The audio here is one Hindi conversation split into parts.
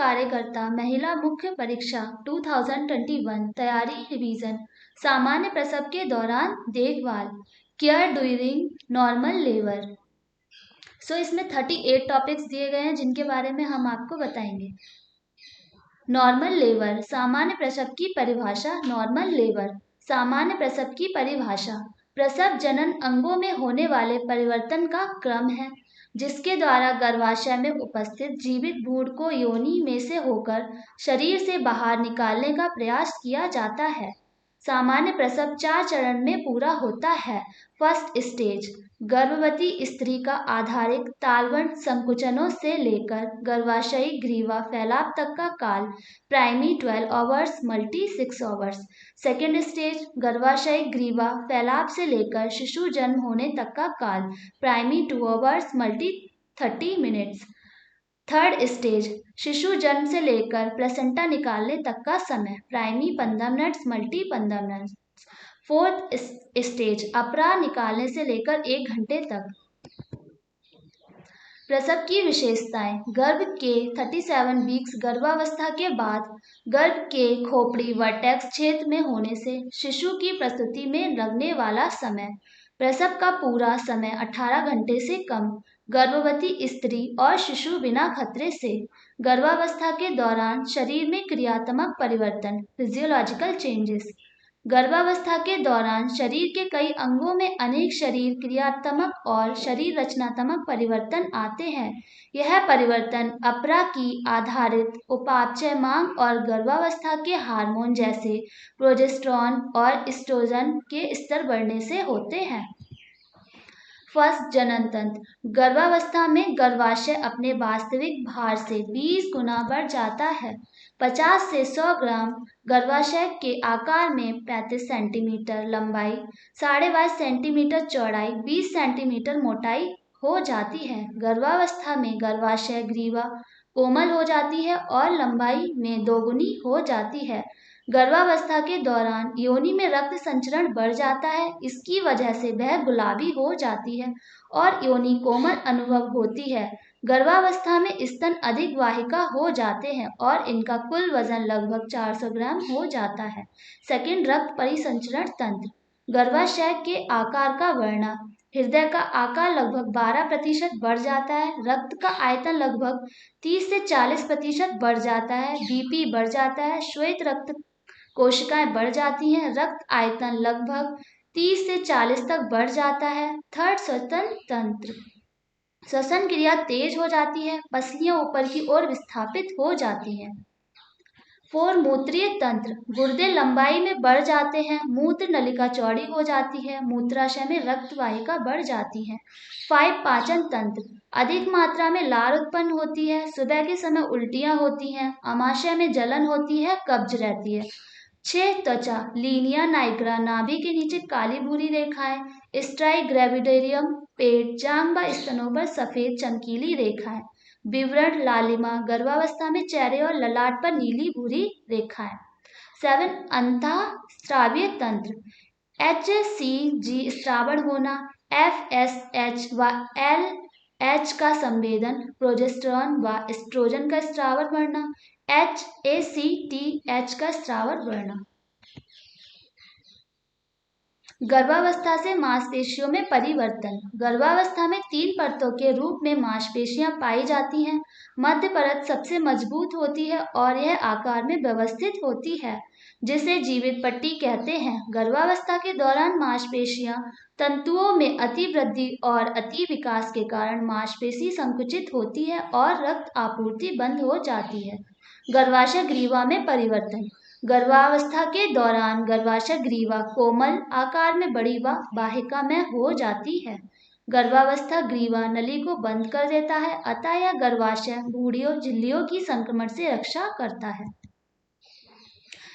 कार्यकर्ता महिला मुख्य परीक्षा 2021 तैयारी रिवीजन, सामान्य प्रसव के दौरान देखभाल, केयर ड्यूरिंग नॉर्मल लेबर। इसमें 38 टॉपिक्स दिए गए हैं जिनके बारे में हम आपको बताएंगे। नॉर्मल लेबर, सामान्य प्रसव की परिभाषा। नॉर्मल लेबर, सामान्य प्रसव की परिभाषा। प्रसव जनन अंगों में होने वाले परिवर्तन का क्रम है जिसके द्वारा गर्भाशय में उपस्थित जीवित भ्रूण को योनि में से होकर शरीर से बाहर निकालने का प्रयास किया जाता है। सामान्य प्रसव 4 चरण में पूरा होता है। फर्स्ट स्टेज, गर्भवती स्त्री का आधारिक तालवंड संकुचनों से लेकर गर्भाशयी ग्रीवा फैलाव तक का काल primi 12 hours multi 6 hours. Second stage, गर्भाशयी ग्रीवा फैलाव से लेकर शिशु जन्म होने तक का काल primi 2 hours multi 30 minutes. Third stage, शिशु जन्म से लेकर प्लेसेंटा निकालने तक का समय primi 15 minutes multi 15 minutes. Fourth stage, अपरा निकालने से लेकर 1 घंटे तक। प्रसव की विशेषताएं, गर्भ के 37 वीक्स गर्भावस्था के बाद गर्भ के खोपड़ी वर्टेक्स क्षेत्र में होने से शिशु की प्रस्तुति में लगने वाला समय। प्रसव का पूरा समय 18 घंटे से कम। गर्भवती स्त्री और शिशु बिना खतरे से। गर्भावस्था के दौरान शरीर में क्रियात्मक परिवर्तन, फिजियोलॉजिकल चेंजेस। गर्भावस्था के दौरान शरीर के कई अंगों में अनेक शरीर क्रियात्मक और शरीर रचनात्मक परिवर्तन आते हैं। यह परिवर्तन अपरा की आधारित उपापचय मांग और गर्भावस्था के हार्मोन जैसे प्रोजेस्टेरॉन और एस्ट्रोजन के स्तर बढ़ने से होते हैं। फर्स्ट, जनन तंत्र। गर्भावस्था में गर्भाशय अपने वास्तविक भार से 20 गुना बढ़ जाता है। 50 से 100 ग्राम। गर्भाशय के आकार में 35 सेंटीमीटर लंबाई, 22.5 सेंटीमीटर चौड़ाई, 20 सेंटीमीटर मोटाई हो जाती है। गर्भावस्था में गर्भाशय ग्रीवा कोमल हो जाती है और लंबाई में दोगुनी हो जाती है। गर्भावस्था के दौरान योनि में रक्त संचरण बढ़ जाता है। इसकी वजह से वह गुलाबी हो जाती है और योनि कोमल अनुभव होती है। गर्भावस्था में स्तन अधिक वाहिका हो जाते हैं और इनका कुल वजन लगभग 400 ग्राम हो जाता है। सेकंड, रक्त परिसंचरण तंत्र। गर्भाशय के आकार का वर्णन। हृदय का आकार लगभग 12% बढ़ जाता है। रक्त का आयतन लगभग 30 से 40% बढ़ जाता है। बीपी बढ़ जाता है। श्वेत रक्त कोशिकाएं बढ़ जाती हैं। रक्त आयतन लगभग 30 से 40 तक बढ़ जाता है। थर्ड, श्वसन तंत्र। श्वसन क्रिया तेज हो जाती है। पसलियां ऊपर की ओर विस्थापित हो जाती हैं। 4, मूत्रीय तंत्र। गुर्दे लंबाई में बढ़ जाते हैं। मूत्र नलिका चौड़ी हो जाती है। मूत्राशय में रक्त वाहिका बढ़ जाती है। 5, पाचन तंत्र। अधिक मात्रा में लार उत्पन्न होती है। सुबह के समय उल्टियां होती हैं। आमाशय में जलन होती है। कब्ज रहती है। 6, त्वचा। लीनिया नाइग्रा, नाभि के नीचे काली भूरी रेखाएं। स्ट्राइग्रेविडेरियम, पेट, जांघ व स्तनों पर सफेद चमकीली रेखाएं। विवरण, लालिमा। गर्भावस्था में चेहरे और ललाट पर नीली भूरी रेखाएं। 7, अंतःस्रावीय तंत्र। HCG स्रावण होना। FSH व LH का संवेदन। प्रोजेस्टेरॉन व एस्ट्रोजन का स्रावन बढ़ना। HACTH का स्रावन बढ़ना। गर्भावस्था से मांसपेशियों में परिवर्तन। गर्भावस्था में 3 परतों के रूप में मांसपेशियां पाई जाती हैं। मध्य परत सबसे मजबूत होती है और यह आकार में व्यवस्थित होती है जिसे जीवित पट्टी कहते हैं। गर्भावस्था के दौरान मांसपेशियां तंतुओं में अतिवृद्धि और अति विकास के कारण मांसपेशी संकुचित होती है और रक्त आपूर्ति बंद हो जाती है। गर्भाशय ग्रीवा में परिवर्तन। गर्भावस्था के दौरान गर्भाशय ग्रीवा कोमल आकार में बड़ी व वाहिका में हो जाती है। गर्भावस्था ग्रीवा नली को बंद कर देता है, अतः यह गर्भाशय भूड़ियों झिल्लियों की संक्रमण से रक्षा करता है।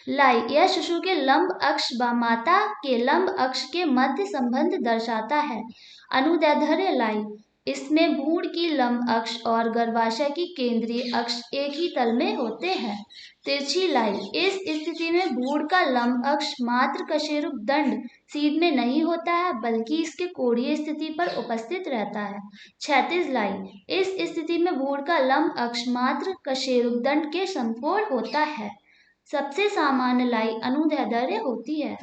लाई, यह शिशु के लंब अक्ष व माता के लंब अक्ष के मध्य संबंध दर्शाता है। अनुदैर्ध्य लाई, इसमें भ्रूण की लंब अक्ष और गर्भाशय की केंद्रीय अक्ष एक ही तल में होते हैं। तिरछी लाई, इस स्थिति में भ्रूण का लंब अक्ष मात्र कशेरुक दंड सीध में नहीं होता है बल्कि इसके कोणीय स्थिति पर उपस्थित रहता है। क्षैतिज लाई, इस स्थिति में भ्रूण का लंब अक्ष मात्र कशेरुक दंड के समकोण होता है। सबसे सामान्य लाई अनुदैर्ध्य होती है।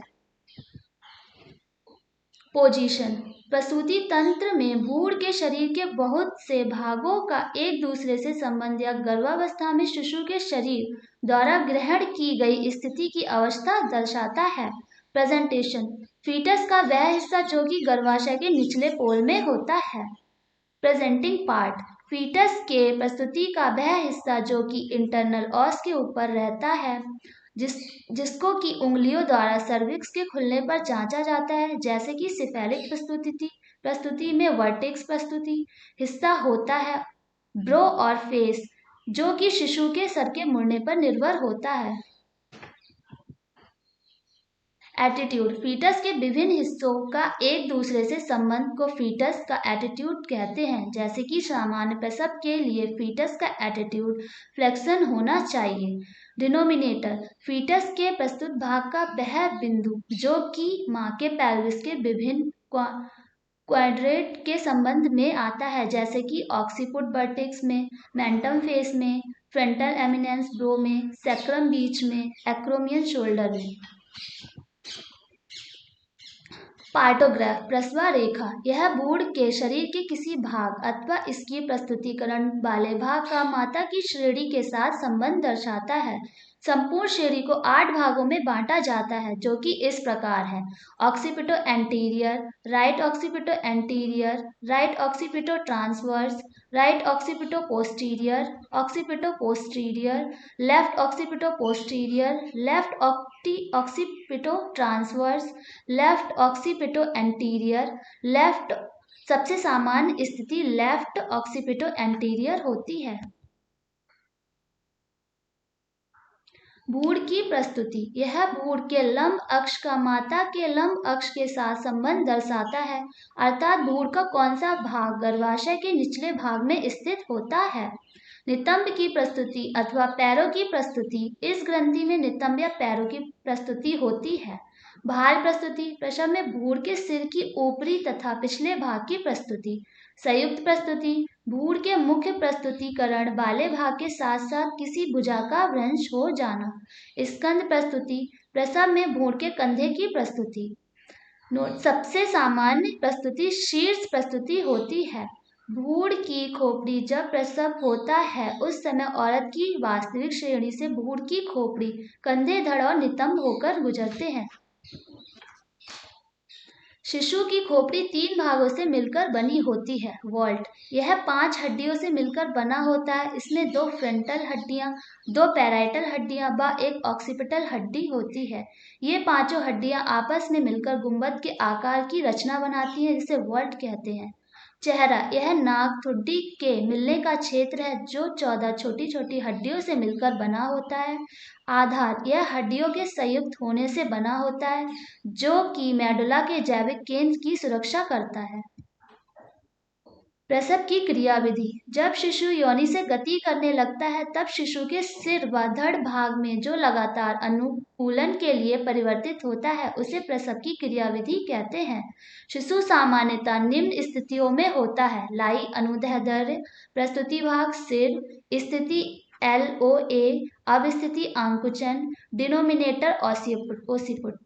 पोजीशन, प्रसूति तंत्र में भ्रूण के शरीर के बहुत से भागों का एक दूसरे से संबंध या गर्भावस्था में शिशु के शरीर द्वारा ग्रहण की गई स्थिति की अवस्था दर्शाता है। प्रेजेंटेशन, फीटस का वह हिस्सा जो कि गर्भाशय के निचले पोल में होता है। प्रेजेंटिंग पार्ट, फीटस के प्रस्तुति का वह हिस्सा जो कि इंटरनल ऑस के ऊपर रहता है, जिसको की उंगलियों द्वारा सर्विक्स के खुलने पर जांचा जाता है, जैसे कि सिफेलिक प्रस्तुति में वर्टेक्स प्रस्तुति हिस्सा होता है। ब्रो और फेस, जो कि शिशु के सर के मुड़ने पर निर्भर होता है। एटीट्यूड, फीटस के विभिन्न हिस्सों का एक दूसरे से संबंध को फीटस का एटीट्यूड कहते हैं, जैसे कि सामान्य प्रसव के लिए फीटस का एटीट्यूड फ्लेक्शन होना चाहिए। डिनोमिनेटर, फीटस के प्रस्तुत भाग का वह बिंदु जो कि मां के पेल्विस के विभिन्न क्वाड्रेंट के संबंध में आता है, जैसे कि ऑक्सीपुट वर्टेक्स में, मेंटम फेस में, फ्रंटल एमिनेंस ब्रो में, सैक्रम बीच में, एक्रोमियन शोल्डर में। पार्टोग्राफ, प्रसव रेखा, यह भ्रूण के शरीर के किसी भाग अथवा इसकी प्रस्तुतिकरण वाले भाग का माता की श्रेणी के साथ संबंध दर्शाता है। संपूर्ण श्रेणी को 8 भागों में बांटा जाता है, जो कि इस प्रकार है। Occipito anterior, right occipito anterior, right occipito transverse, right occipito posterior, left occipito posterior, left occipito transverse, left occipito anterior, left. सबसे सामान्य स्थिति लेफ्ट ऑक्सीपिटो एंटीरियर होती है। भ्रूण की प्रस्तुति, यह भ्रूण के लंब अक्ष का माता के लंब अक्ष के साथ संबंध दर्शाता है, अर्थात भ्रूण का कौन सा भाग गर्भाशय के निचले भाग में स्थित होता है। नितंब की प्रस्तुति अथवा पैरों की प्रस्तुति, इस ग्रंथि में नितंब या पैरों की प्रस्तुति होती है। बाहर प्रस्तुति, प्रसव में भ्रूण के सिर की ऊपरी तथा पिछले भाग की प्रस्तुति। संयुक्त प्रस्तुति, भ्रूण के मुख्य प्रस्तुतिकरण वाले भाग के साथ साथ किसी भुजा का भ्रंश हो जाना। स्कंद प्रस्तुति, प्रसव में भ्रूण के कंधे की प्रस्तुति। सबसे सामान्य प्रस्तुति शीर्ष प्रस्तुति होती है। भ्रूण की खोपड़ी जब प्रसव होता है उस समय औरत की वास्तविक श्रेणी से भ्रूण की खोपड़ी, कंधे, धड़ और नितंब होकर गुजरते हैं। शिशु की खोपड़ी 3 भागों से मिलकर बनी होती है। वॉल्ट, यह 5 हड्डियों से मिलकर बना होता है। इसमें 2 फ्रंटल हड्डियां, 2 पैराइटल हड्डियां व एक ऑक्सीपिटल हड्डी होती है। ये पांचों हड्डियां आपस में मिलकर गुंबद के आकार की रचना बनाती हैं, जिसे वॉल्ट कहते हैं। चेहरा, यह नाक ठुड्डी के मिलने का क्षेत्र है जो 14 छोटी छोटी हड्डियों से मिलकर बना होता है। आधार, यह हड्डियों के संयुक्त होने से बना होता है जो कि मेडुला के जैविक केंद्र की सुरक्षा करता है। प्रसव की क्रियाविधि, जब शिशु योनि से गति करने लगता है तब शिशु के सिर व धड़ भाग में जो लगातार अनुकूलन के लिए परिवर्तित होता है उसे प्रसव की क्रियाविधि कहते हैं। शिशु सामान्यतः निम्न स्थितियों में होता है। लाई अनुदैर्ध्य, प्रस्तुति भाग सिर, स्थिति LOA, अब स्थिति आंकुचन, डिनोमिनेटर ओसिपुट।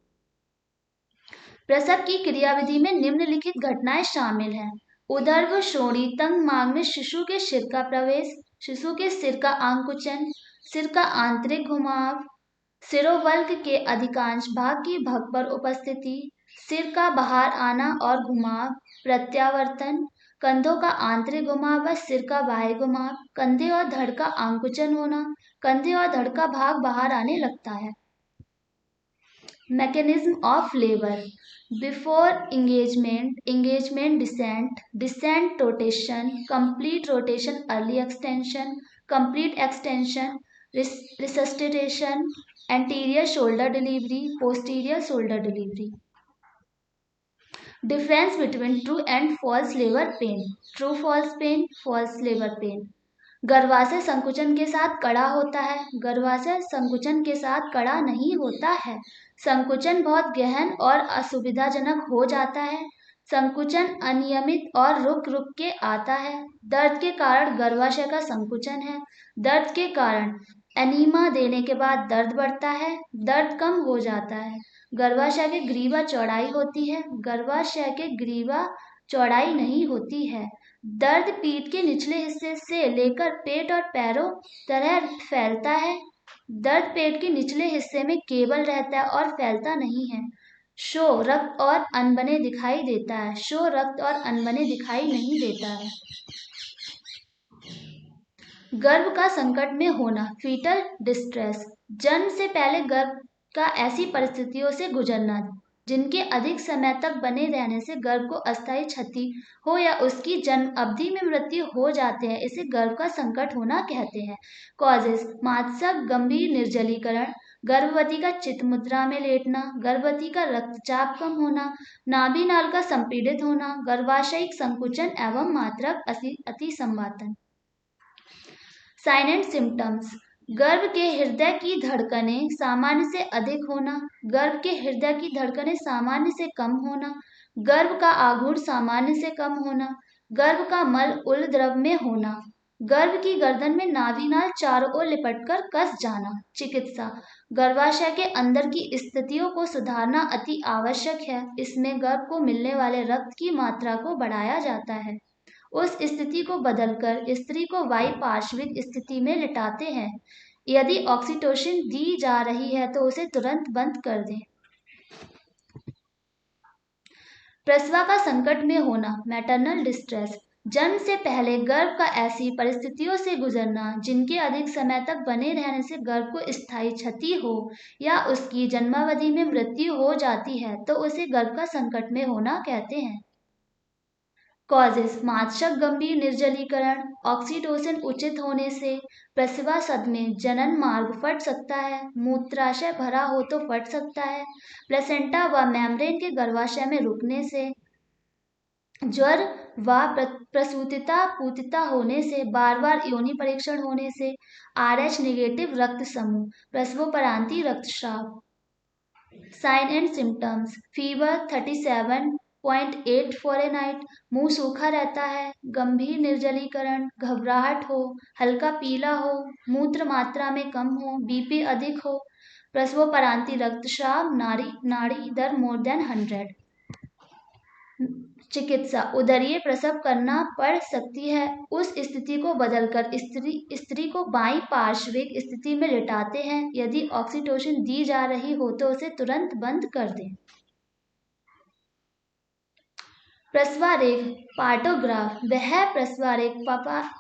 प्रसव की क्रियाविधि में निम्नलिखित घटनाएं शामिल हैं। उदर्भ श्रोणि तंग मार्ग में शिशु के सिर का प्रवेश, शिशु के सिर का आंकुचन, सिर का आंतरिक घुमाव, सिरोवल्क के अधिकांश भाग की भग पर उपस्थिति, सिर का बाहर आना और घुमाव, प्रत्यावर्तन, कंधों का आंतरिक घुमाव व सिर का बाह्य घुमाव, कंधे और धड़ का आंकुचन होना, कंधे और धड़ का भाग बाहर आने लगता है। Mechanism of labour, before engagement descent rotation, complete rotation, early extension, complete extension, resuscitation, anterior shoulder delivery, posterior shoulder delivery. Difference between true and false labour pain. True false pain, false labour pain. गर्भाशय संकुचन के साथ कड़ा होता है। गर्भाशय संकुचन के साथ कड़ा नहीं होता है। संकुचन बहुत गहन और असुविधाजनक हो जाता है। संकुचन अनियमित और रुक रुक के आता है। दर्द के कारण गर्भाशय का संकुचन है। दर्द के कारण एनीमा देने के बाद दर्द बढ़ता है। दर्द कम हो जाता है। गर्भाशय के ग्रीवा चौड़ाई होती है। गर्भाशय के ग्रीवा चौड़ाई नहीं होती है। दर्द पीठ के निचले हिस्से से लेकर पेट और पैरों तरह फैलता है। दर्द पेट के निचले हिस्से में केवल रहता है और फैलता नहीं है। शो रक्त और अनबने दिखाई देता है। शो रक्त और अनबने दिखाई नहीं देता है। गर्भ का संकट में होना, फीटल डिस्ट्रेस। जन्म से पहले गर्भ का ऐसी परिस्थितियों से गुजरना जिनके अधिक समय तक बने रहने से गर्भ को अस्थायी क्षति हो या उसकी जन्म अवधि में मृत्यु हो जाते हैं, इसे गर्भ का संकट होना कहते हैं। कॉजेस, मात्सक गंभीर निर्जलीकरण, गर्भवती का चित मुद्रा में लेटना, गर्भवती का रक्तचाप कम होना, नाभि नाल का संपीड़ित होना, गर्भाशयिक संकुचन एवं मात्रक अतिसंवातन। Sign and symptoms. गर्भ के हृदय की धड़कनें सामान्य से अधिक होना। गर्भ के हृदय की धड़कनें सामान्य से कम होना। गर्भ का आघूर्ण सामान्य से कम होना। गर्भ का मल उल द्रव में होना। गर्भ की गर्दन में नाभिनाल चारों ओर लिपटकर कस जाना। चिकित्सा। गर्भाशय के अंदर की स्थितियों को सुधारना अति आवश्यक है। इसमें गर्भ को मिलने वाले रक्त की मात्रा को बढ़ाया जाता है। उस स्थिति को बदलकर स्त्री को वायु पार्श्विक स्थिति में लिटाते हैं। यदि ऑक्सीटोसिन दी जा रही है तो उसे तुरंत बंद कर दें। प्रसवा का संकट में होना, मैटरनल डिस्ट्रेस। जन्म से पहले गर्भ का ऐसी परिस्थितियों से गुजरना जिनके अधिक समय तक बने रहने से गर्भ को स्थायी क्षति हो या उसकी जन्मावधि में मृत्यु हो जाती है तो उसे गर्भ का संकट में होना कहते हैं। कॉजेस, मात्सक गंभीर निर्जलीकरण, ऑक्सीटोसिन उचित होने से प्रसवा सदमे, जनन मार्ग फट सकता है, मूत्राशय भरा हो तो फट सकता है, प्लेसेंटा व मेम्ब्रेन के गर्भाशय में रुकने से, ज्वर व प्रसूतिता पूतिता होने से, बार बार योनि परीक्षण होने से, RH निगेटिव रक्त समूह, प्रसवोपरांती रक्तस्राव। Sign and symptoms, fever 37.8 Fahrenheit, मुंह सूखा रहता है, गंभीर निर्जलीकरण, घबराहट हो, हल्का पीला हो, मूत्र मात्रा में कम हो, BP अधिक हो, प्रसवोपरांती रक्तस्राव, नाड़ी दर मोर देन 100। चिकित्सा। उदरीय प्रसव करना पड़ सकती है। उस स्थिति को बदलकर स्त्री को बाईं पार्श्विक स्थिति में लिटाते हैं। यदि ऑक्सीटोसिन दी जा रही हो तो उसे तुरंत बंद कर दें। प्रसवारेख पार्टोग्राफ, वह प्रसवारेख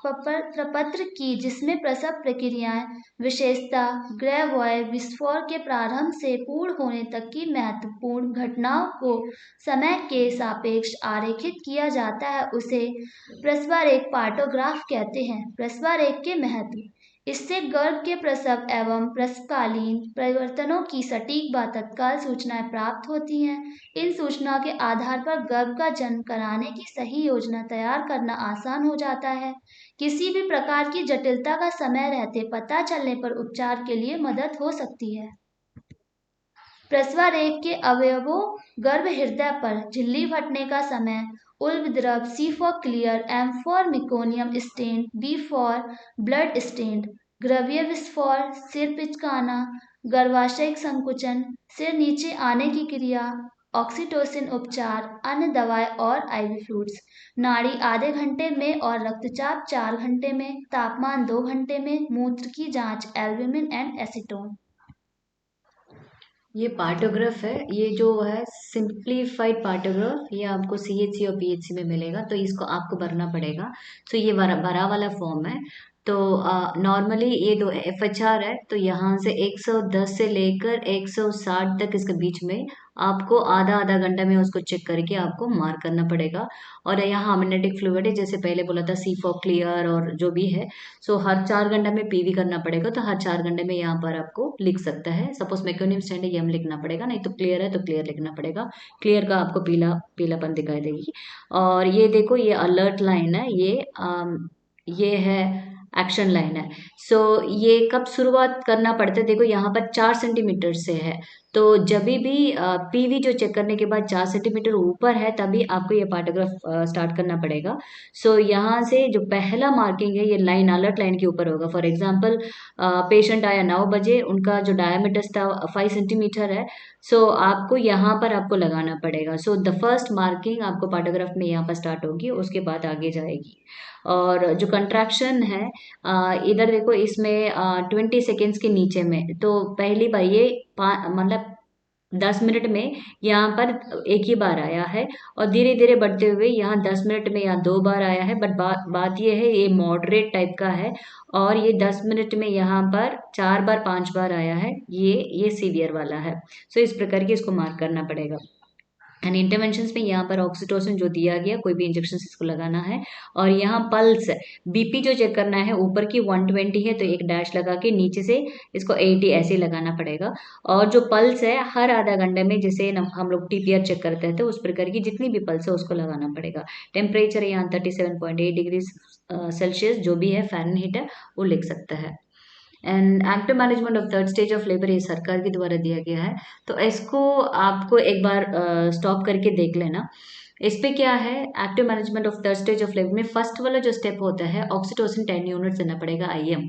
प्रपत्र की जिसमें प्रसव प्रक्रियाएं विशेषता ग्रेवॉय विस्फोर के प्रारंभ से पूर्ण होने तक की महत्वपूर्ण घटनाओं को समय के सापेक्ष आरेखित किया जाता है, उसे प्रसवारेख पार्टोग्राफ कहते हैं। प्रसवारेख के महत्व, इससे गर्भ के प्रसव एवं प्रसवकालीन परिवर्तनों की सटीक व तत्काल सूचनाएं प्राप्त होती हैं। इन सूचनाओं के आधार पर गर्भ का जन्म कराने की सही योजना तैयार करना आसान हो जाता है। किसी भी प्रकार की जटिलता का समय रहते पता चलने पर उपचार के लिए मदद हो सकती है। प्रसवारेख के अवयवों, गर्भ हृदय पर झिल्ली फटने का समय, उल्ब द्रव, C for clear, M for meconium stain, B for blood stained, ग्रवीय विस्फोर, सिर पिचकाना, गर्भाशयिक संकुचन, सिर नीचे आने की क्रिया, ऑक्सीटोसिन उपचार, अन्य दवाएं और IV फ्लूइड्स, नाड़ी आधे घंटे में और रक्तचाप 4 घंटे में, तापमान 2 घंटे में, मूत्र की जांच, एल्ब्यूमिन एंड एसीटोन। ये पार्टोग्राफ है, ये जो है सिंप्लीफाइड पार्टोग्राफ, ये आपको CHC और PHC में मिलेगा, तो इसको आपको भरना पड़ेगा। तो ये भरा वाला फॉर्म है। तो नॉर्मली ये दो FHR है, तो यहाँ से 110 से लेकर 160 तक इसके बीच में आपको आधा आधा घंटा में उसको चेक करके आपको मार्क करना पड़ेगा। और यहाँ मैग्नेटिक फ्लूइड है, जैसे पहले बोला था C4 क्लियर और जो भी है, सो हर 4 घंटा में PV करना पड़ेगा, तो हर 4 घंटे में यहाँ पर आपको लिख सकता है। सपोज मेक्योनिम स्टैंड है, ये हम लिखना पड़ेगा, नहीं तो क्लियर है तो क्लियर लिखना पड़ेगा। क्लियर का आपको पीला पीलापन दिखाई देगी। और ये देखो, ये अलर्ट लाइन है, ये है एक्शन लाइन है। सो ये कब शुरुआत करना पड़ता है, देखो यहाँ पर 4 सेंटीमीटर से है, तो जब भी PV जो चेक करने के बाद 4 सेंटीमीटर ऊपर है तभी आपको ये पार्टोग्राफ स्टार्ट करना पड़ेगा। सो यहाँ से जो पहला मार्किंग है ये लाइन, अलर्ट लाइन के ऊपर होगा। फॉर एग्जाम्पल पेशेंट आया 9 बजे, उनका जो डायमीटर था 5 सेंटीमीटर है, सो आपको यहाँ पर आपको लगाना पड़ेगा। सो द फर्स्ट मार्किंग आपको पार्टोग्राफ में यहाँ पर स्टार्ट होगी, उसके बाद आगे जाएगी। और जो कंट्रैक्शन है इधर देखो, इसमें 20 सेकेंड्स के नीचे में, तो पहली बार ये मतलब 10 मिनट में यहाँ पर एक ही बार आया है, और धीरे धीरे बढ़ते हुए यहाँ 10 मिनट में यहाँ 2 बार आया है। बट बात ये है, ये मॉडरेट टाइप का है, और ये 10 मिनट में यहाँ पर 4 बार 5 बार आया है, ये सीवियर वाला है। सो इस प्रकार की इसको मार्क करना पड़ेगा। एंड इंटरवेंशंस में यहाँ पर ऑक्सीटोसिन जो दिया गया, कोई भी इंजेक्शन इसको लगाना है। और यहाँ पल्स, BP जो चेक करना है, ऊपर की 120 है तो एक डैश लगा के नीचे से इसको 80 ऐसे लगाना पड़ेगा। और जो पल्स है हर आधा घंटे में, जैसे हम लोग TPR चेक करते हैं तो उस प्रकार की जितनी भी पल्स है उसको लगाना पड़ेगा। टेम्परेचर यहाँ 37.8 डिग्री सेल्सियस जो भी है फ़ारेनहीट है वो लिख सकता है। And active management of third stage of labour ये सरकार के द्वारा दिया गया है, तो इसको आपको एक बार स्टॉप करके देख लेना। इस पे क्या है, active management of third stage of labour में फर्स्ट वाला जो स्टेप होता है, ऑक्सीटोसिन 10 यूनिट्स देना पड़ेगा IM।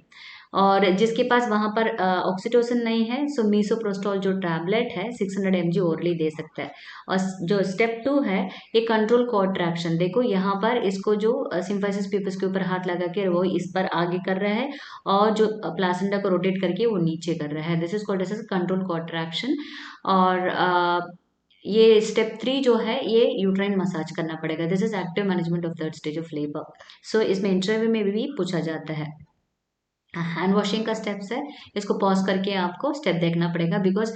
और जिसके पास वहाँ पर ऑक्सीटोसिन नहीं है, सो मीसोप्रोस्टॉल जो टैबलेट है 600 mg ओरली दे सकता है। और जो स्टेप 2 है, ये कंट्रोल कॉन्ट्रैक्शन, देखो यहाँ पर इसको जो सिम्फाइसिस पीपस के ऊपर हाथ लगा के वो इस पर आगे कर रहा है, और जो प्लासेंटा को रोटेट करके वो नीचे कर रहा है। This is called as control contraction. और ये स्टेप 3 जो है, ये यूट्राइन मसाज करना पड़ेगा। This is active management of third stage of labour. So इसमें इंटरव्यू में भी पूछा जाता है। हैंड वॉशिंग का स्टेप्स है, इसको पॉज करके आपको स्टेप देखना पड़ेगा, बिकॉज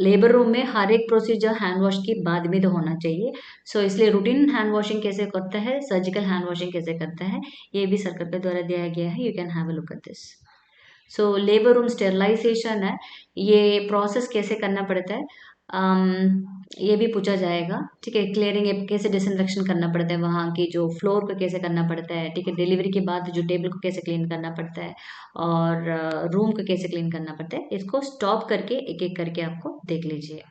लेबर रूम में हर एक प्रोसीजर हैंड वॉश के बाद में तो होना चाहिए। सो इसलिए रूटीन हैंड वॉशिंग कैसे करता है, सर्जिकल हैंड वॉशिंग कैसे करता है, ये भी सरकार के द्वारा दिया गया है। You can have a look at this. So labour room sterilisation है, ये प्रोसेस कैसे करना पड़ता है, ये भी पूछा जाएगा। ठीक है, क्लियरिंग कैसे डिसइंफेक्शन करना पड़ता है, वहाँ की जो फ्लोर को कैसे करना पड़ता है। ठीक है, डिलीवरी के बाद जो टेबल को कैसे क्लीन करना पड़ता है, और रूम को कैसे क्लीन करना पड़ता है, इसको स्टॉप करके एक एक करके आपको देख लीजिए।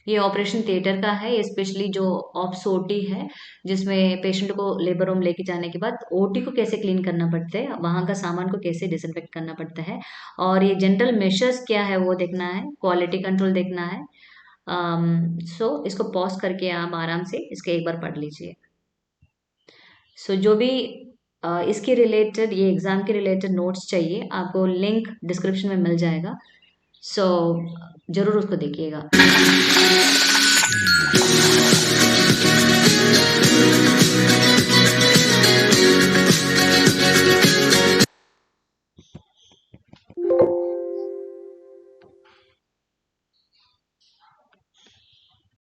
ये ऑपरेशन थिएटर का है, स्पेशली जो ऑप्स OT है, जिसमें पेशेंट को लेबर रूम लेके जाने के बाद OT को कैसे क्लीन करना पड़ता है, वहाँ का सामान को कैसे डिसइंफेक्ट करना पड़ता है, और ये जनरल मेजर्स क्या है वो देखना है, क्वालिटी कंट्रोल देखना है। सो इसको पॉज करके आप आराम से इसके एक बार पढ़ लीजिए। सो जो भी इसके रिलेटेड, ये एग्ज़ाम के रिलेटेड नोट्स चाहिए, आपको लिंक डिस्क्रिप्शन में मिल जाएगा। सो ज़रूर उसको देखिएगा।